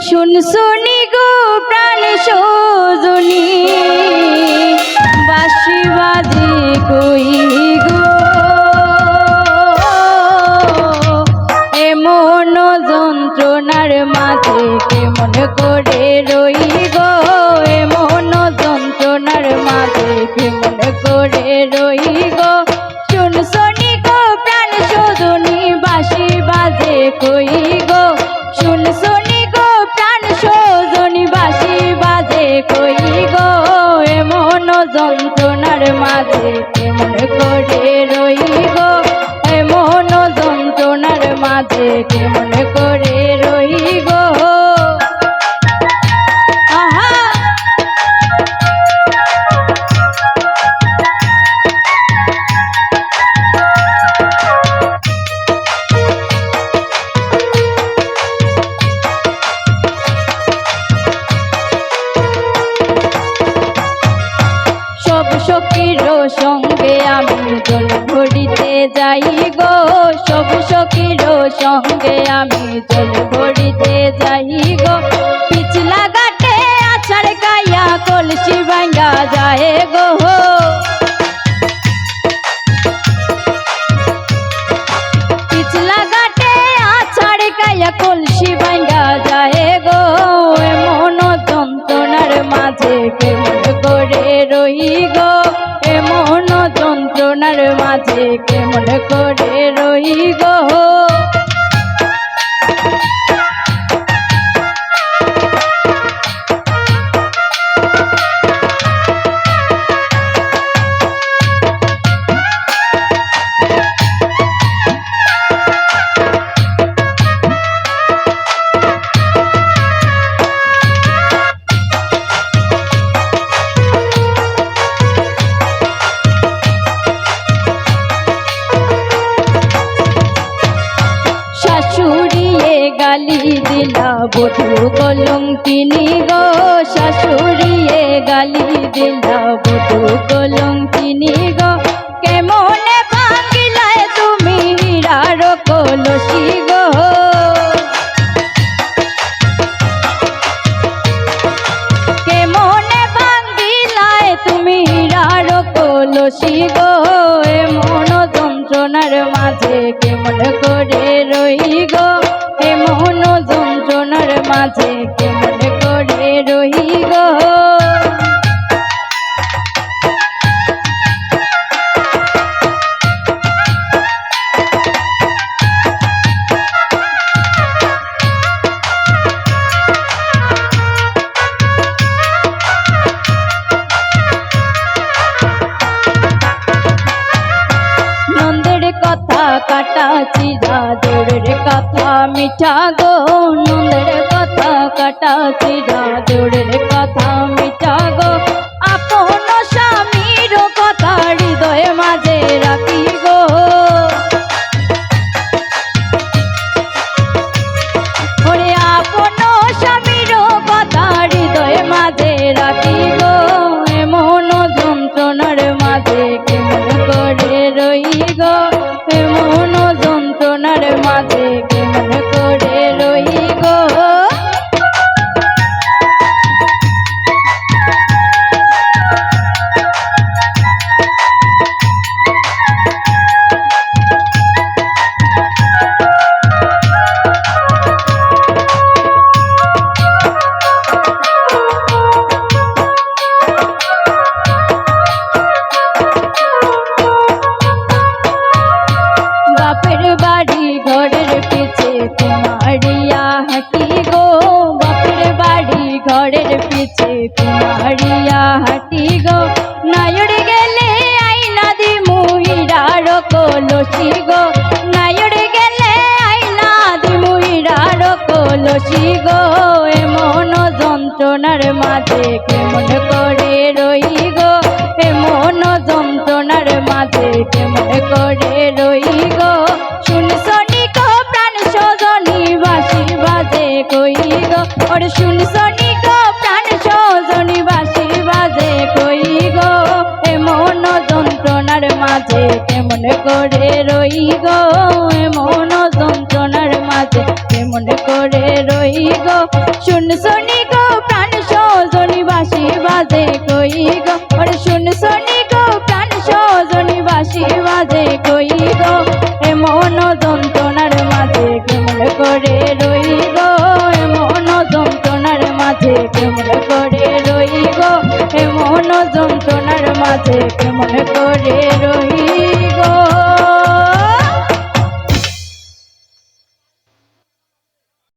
শুনছনি গো প্রাণ সজনী বাঁশি বাজে কই গো এমন যন্ত্রণার মাঝে কেমন করে রই গো এমন যন্ত্রণার মাঝে কেমন করে রই গো শুনছনি গো প্রাণ সজনী বাঁশি বাজে কই গো শুনছনি গো প্রাণ সজনী বাঁশি বাজে কই গো এমন যন্ত্রণার মাঝে কেমন করে রই গো এমন যন্ত্রণার মাঝে কেমন করে রই গো সখীর সঙ্গে আমি জল ভরিতে যাই গো সব সখীর সঙ্গে আমি জল ভরিতে যাই গো পিছলা ঘাটে আছাড় গাইয়া কলসি ভাঙ্গা যায় গো পিছলা ঘাটে আছাড় গাইয়া কলসি ভাঙ্গা যায় গো এমন যন্ত্রণার মাঝে কেমন করে রই গো এমন যন্ত্রণার মাঝে কেমন করে রই গো শাশুড়িয়ে গালি দিলা বধূ কলঙ্কিনী গো শাশুড়িয়ে গালি দিলা বধূ কলঙ্কিনী গো কেমনে ভাঙিলায় তুমি হীরার কলসি গো কেমনে ভাঙিলায় তুমি হীরার কলসি গো এমন যন্ত্রণার মাঝে কেমন করে রই গো এমন যন্ত্রণার মাঝে কেমন করে রই গো কথা কাটা চিরা দৌড়ের কথা মিঠা গো নন্দের কথা কাটা চিরা দৌড়ের কথা মিঠা গো আপন স্বামীর কথা হৃদয়ে মাঝে রাখি গো ওরে আপন স্বামীর কথা হৃদয়ে মাঝে রাখি গো এমন যন্ত্রণার মাঝে কেমন করে রই গো এমন যন্ত্রণার মাঝে কেমন করে রই গো বাপের বাড়ি ঘরের পিছে কুমারিয়া হাঁটি গো বাপের বাড়ি ঘরের পিছে কুমারিয়া হাঁটি গো নায়র গেলে আইনা দি মুহিরার কলসি গো নায়র গেলে আইনা দি মুহিরার কলসি গো এমন যন্ত্রণার মাঝে কেমন করে রই গো এমন যন্ত্রণার মাঝে কেমন করে রই গো শুনছনি গো প্রাণ সজনী বাঁশি বাজে কই গো ওরে শুনছনি গো প্রাণ সজনী বাঁশি বাজে কই গো এমন যন্ত্রণার মাঝে কেমন করে রই গো এমন যন্ত্রণার মাঝে কেমন করে রই গো বাজে কই গো ওরে শুন শনি গো প্রাণ সজনী বাঁশি বাজে কই গো এমন যন্ত্রণার মাঝে কেমন করে রই গো এমন যন্ত্রণার মাঝে কেমন করে রই গো এমন যন্ত্রণার মাঝে কেমন করে রই